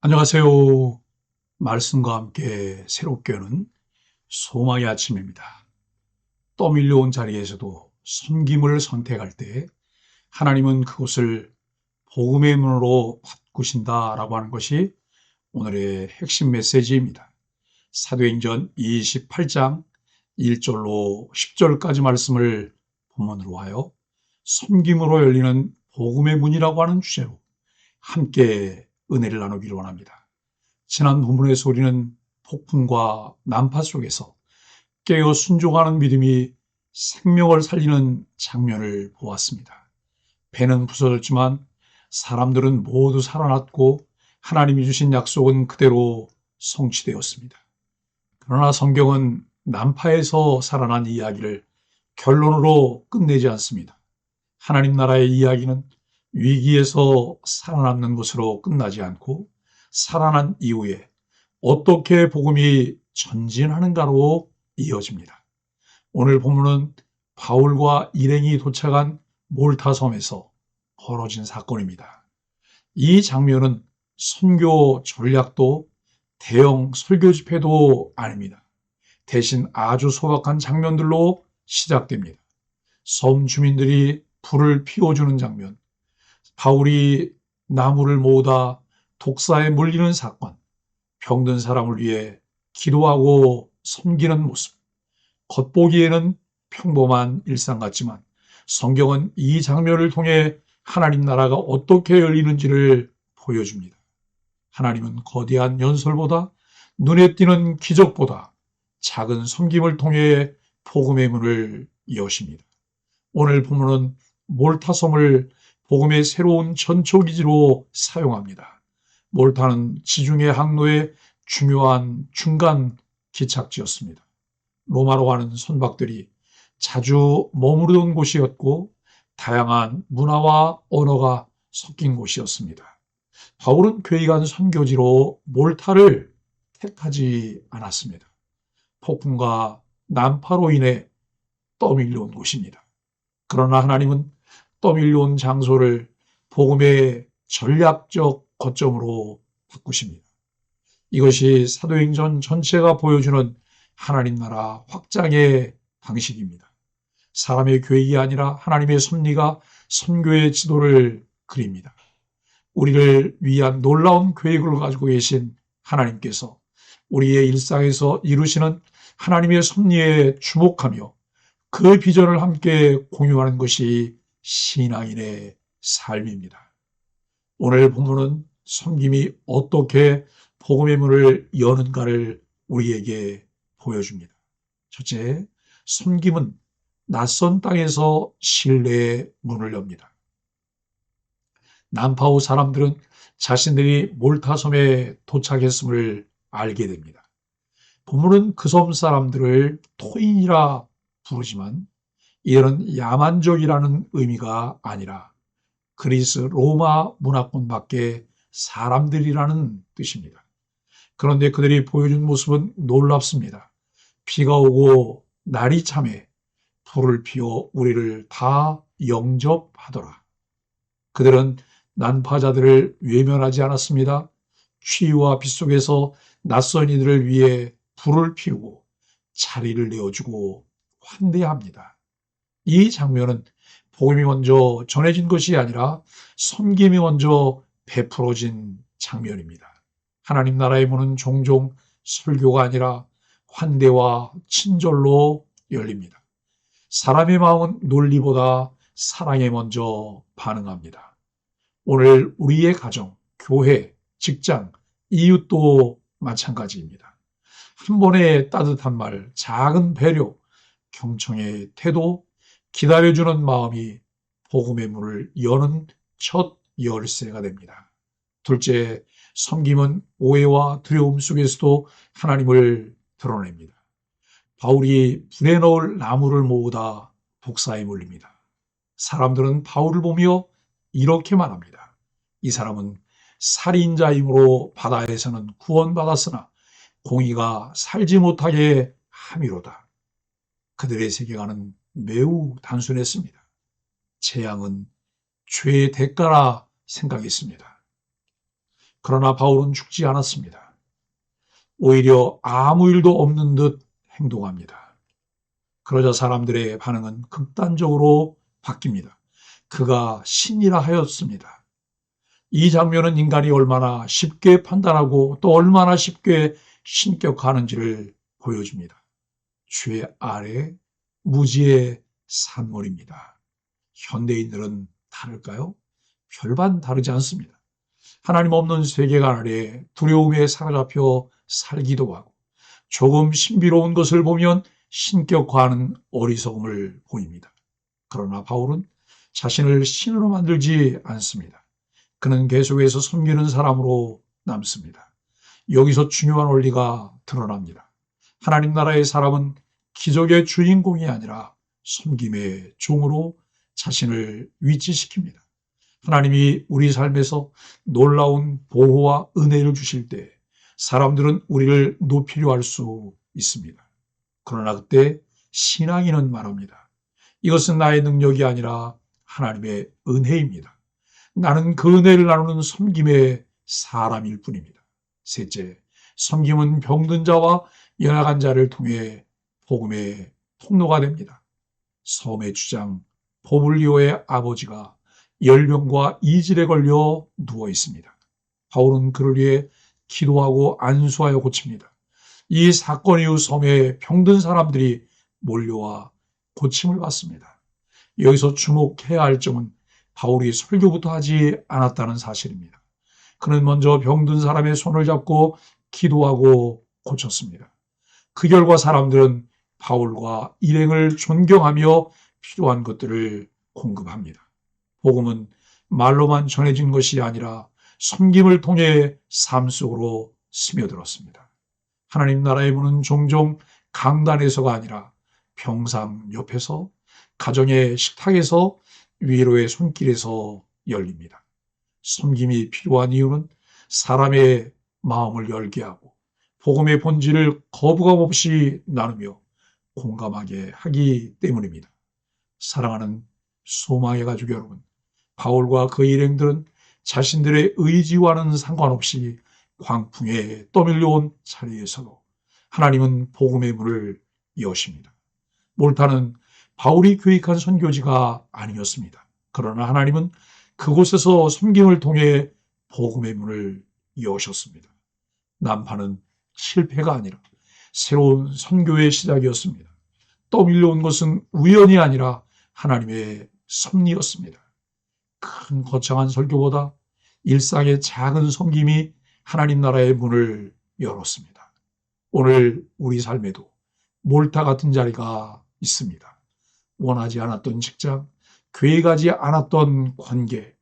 안녕하세요. 말씀과 함께 새롭게 여는 소망의 아침입니다. 떠밀려온 자리에서도 섬김을 선택할 때 하나님은 그것을 복음의 문으로 바꾸신다라고 하는 것이 오늘의 핵심 메시지입니다. 사도행전 28장 1절로 10절까지 말씀을 본문으로 하여 섬김으로 열리는 복음의 문이라고 하는 주제로 함께 은혜를 나누기를 원합니다. 지난 본문에서 우리는 폭풍과 난파 속에서 깨어 순종하는 믿음이 생명을 살리는 장면을 보았습니다. 배는 부서졌지만 사람들은 모두 살아났고 하나님이 주신 약속은 그대로 성취되었습니다. 그러나 성경은 난파에서 살아난 이야기를 결론으로 끝내지 않습니다. 하나님 나라의 이야기는 위기에서 살아남는 것으로 끝나지 않고 살아난 이후에 어떻게 복음이 전진하는가로 이어집니다. 오늘 본문은 바울과 일행이 도착한 몰타 섬에서 벌어진 사건입니다. 이 장면은 선교 전략도 대형 설교 집회도 아닙니다. 대신 아주 소박한 장면들로 시작됩니다. 섬 주민들이 불을 피워주는 장면, 바울이 나무를 모으다 독사에 물리는 사건, 병든 사람을 위해 기도하고 섬기는 모습. 겉보기에는 평범한 일상 같지만 성경은 이 장면을 통해 하나님 나라가 어떻게 열리는지를 보여줍니다. 하나님은 거대한 연설보다 눈에 띄는 기적보다 작은 섬김을 통해 복음의 문을 여십니다. 오늘 본문은 몰타섬을 복음의 새로운 전초기지로 사용합니다. 몰타는 지중해 항로의 중요한 중간 기착지였습니다. 로마로 가는 선박들이 자주 머무르던 곳이었고 다양한 문화와 언어가 섞인 곳이었습니다. 바울은 괴이간 선교지로 몰타를 택하지 않았습니다. 폭풍과 난파로 인해 떠밀려온 곳입니다. 그러나 하나님은 떠밀려온 장소를 복음의 전략적 거점으로 바꾸십니다. 이것이 사도행전 전체가 보여주는 하나님 나라 확장의 방식입니다. 사람의 계획이 아니라 하나님의 섭리가 선교의 지도를 그립니다. 우리를 위한 놀라운 계획을 가지고 계신 하나님께서 우리의 일상에서 이루시는 하나님의 섭리에 주목하며 그 비전을 함께 공유하는 것이 신앙인의 삶입니다. 오늘 본문은 섬김이 어떻게 복음의 문을 여는가를 우리에게 보여줍니다. 첫째, 섬김은 낯선 땅에서 신뢰의 문을 엽니다. 난파오 사람들은 자신들이 몰타섬에 도착했음을 알게 됩니다. 본문은 그 섬 사람들을 토인이라 부르지만 이는 야만족이라는 의미가 아니라 그리스 로마 문화권 밖의 사람들이라는 뜻입니다. 그런데 그들이 보여준 모습은 놀랍습니다. 비가 오고 날이 참해 불을 피워 우리를 다 영접하더라. 그들은 난파자들을 외면하지 않았습니다. 추위와 빛 속에서 낯선 이들을 위해 불을 피우고 자리를 내어주고 환대합니다. 이 장면은 복음이 먼저 전해진 것이 아니라 섬김이 먼저 베풀어진 장면입니다. 하나님 나라의 문은 종종 설교가 아니라 환대와 친절로 열립니다. 사람의 마음은 논리보다 사랑에 먼저 반응합니다. 오늘 우리의 가정, 교회, 직장, 이웃도 마찬가지입니다. 한 번의 따뜻한 말, 작은 배려, 경청의 태도, 기다려주는 마음이 복음의 문을 여는 첫 열쇠가 됩니다. 둘째, 섬김은 오해와 두려움 속에서도 하나님을 드러냅니다. 바울이 불에 넣을 나무를 모으다 독사에 물립니다. 사람들은 바울을 보며 이렇게 말합니다. 이 사람은 살인자이므로 바다에서는 구원받았으나 공의가 살지 못하게 함이로다. 그들의 세계관은 매우 단순했습니다. 재앙은 죄의 대가라 생각했습니다. 그러나 바울은 죽지 않았습니다. 오히려 아무 일도 없는 듯 행동합니다. 그러자 사람들의 반응은 극단적으로 바뀝니다. 그가 신이라 하였습니다. 이 장면은 인간이 얼마나 쉽게 판단하고 또 얼마나 쉽게 신격하는지를 보여줍니다. 죄 아래 무지의 산물입니다. 현대인들은 다를까요? 별반 다르지 않습니다. 하나님 없는 세계관 아래 두려움에 사로잡혀 살기도 하고 조금 신비로운 것을 보면 신격화하는 어리석음을 보입니다. 그러나 바울은 자신을 신으로 만들지 않습니다. 그는 계속해서 섬기는 사람으로 남습니다. 여기서 중요한 원리가 드러납니다. 하나님 나라의 사람은 기적의 주인공이 아니라 섬김의 종으로 자신을 위치시킵니다. 하나님이 우리 삶에서 놀라운 보호와 은혜를 주실 때 사람들은 우리를 높이려 할 수 있습니다. 그러나 그때 신앙인은 말합니다. 이것은 나의 능력이 아니라 하나님의 은혜입니다. 나는 그 은혜를 나누는 섬김의 사람일 뿐입니다. 셋째, 섬김은 병든 자와 연약한 자를 통해 복음의 통로가 됩니다. 섬의 주장 보블리오의 아버지가 열병과 이질에 걸려 누워 있습니다. 바울은 그를 위해 기도하고 안수하여 고칩니다. 이 사건 이후 섬에 병든 사람들이 몰려와 고침을 받습니다. 여기서 주목해야 할 점은 바울이 설교부터 하지 않았다는 사실입니다. 그는 먼저 병든 사람의 손을 잡고 기도하고 고쳤습니다. 그 결과 사람들은 바울과 일행을 존경하며 필요한 것들을 공급합니다. 복음은 말로만 전해진 것이 아니라 섬김을 통해 삶 속으로 스며들었습니다. 하나님 나라의 문은 종종 강단에서가 아니라 병상 옆에서, 가정의 식탁에서, 위로의 손길에서 열립니다. 섬김이 필요한 이유는 사람의 마음을 열게 하고 복음의 본질을 거부감 없이 나누며 공감하게 하기 때문입니다. 사랑하는 소망의 가족 여러분, 바울과 그 일행들은 자신들의 의지와는 상관없이 광풍에 떠밀려온 자리에서도 하나님은 복음의 문을 여십니다. 몰타는 바울이 교육한 선교지가 아니었습니다. 그러나 하나님은 그곳에서 섬김을 통해 복음의 문을 여셨습니다. 난파는 실패가 아니라 새로운 선교의 시작이었습니다. 떠밀려온 것은 우연이 아니라 하나님의 섭리였습니다. 큰 거창한 설교보다 일상의 작은 섬김이 하나님 나라의 문을 열었습니다. 오늘 우리 삶에도 몰타 같은 자리가 있습니다. 원하지 않았던 직장, 계획하지 않았던 관계,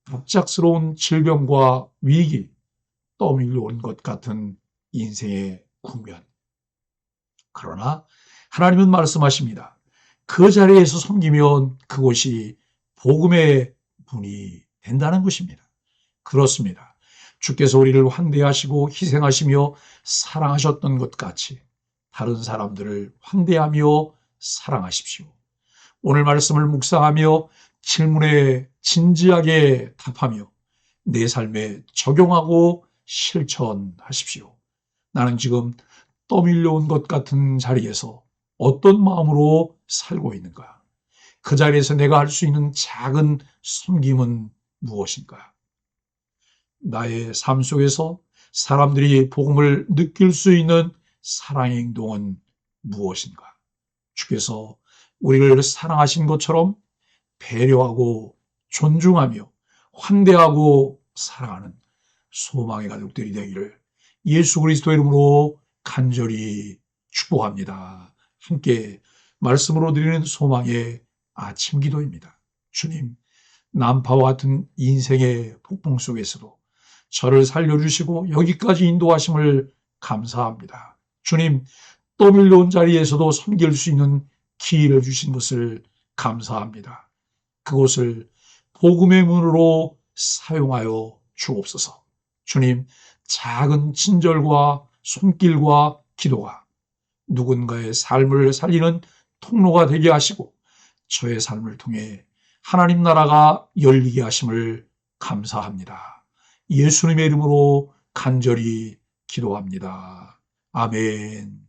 갑작스러운 질병과 위기, 떠밀려온 것 같은 인생의 국면. 그러나 하나님은 말씀하십니다. 그 자리에서 섬기면 그곳이 복음의 문이 된다는 것입니다. 그렇습니다. 주께서 우리를 환대하시고 희생하시며 사랑하셨던 것 같이 다른 사람들을 환대하며 사랑하십시오. 오늘 말씀을 묵상하며 질문에 진지하게 답하며 내 삶에 적용하고 실천하십시오. 나는 지금 떠밀려온 것 같은 자리에서 어떤 마음으로 살고 있는가? 그 자리에서 내가 할 수 있는 작은 섬김은 무엇인가? 나의 삶 속에서 사람들이 복음을 느낄 수 있는 사랑의 행동은 무엇인가? 주께서 우리를 사랑하신 것처럼 배려하고 존중하며 환대하고 사랑하는 소망의 가족들이 되기를 예수 그리스도의 이름으로 간절히 축복합니다. 함께 말씀으로 드리는 소망의 아침 기도입니다. 주님, 난파와 같은 인생의 폭풍 속에서도 저를 살려주시고 여기까지 인도하심을 감사합니다. 주님, 떠밀려온 자리에서도 섬길 수 있는 기회를 주신 것을 감사합니다. 그곳을 복음의 문으로 사용하여 주옵소서. 주님, 작은 친절과 손길과 기도가 누군가의 삶을 살리는 통로가 되게 하시고 저의 삶을 통해 하나님 나라가 열리게 하심을 감사합니다. 예수님의 이름으로 간절히 기도합니다. 아멘.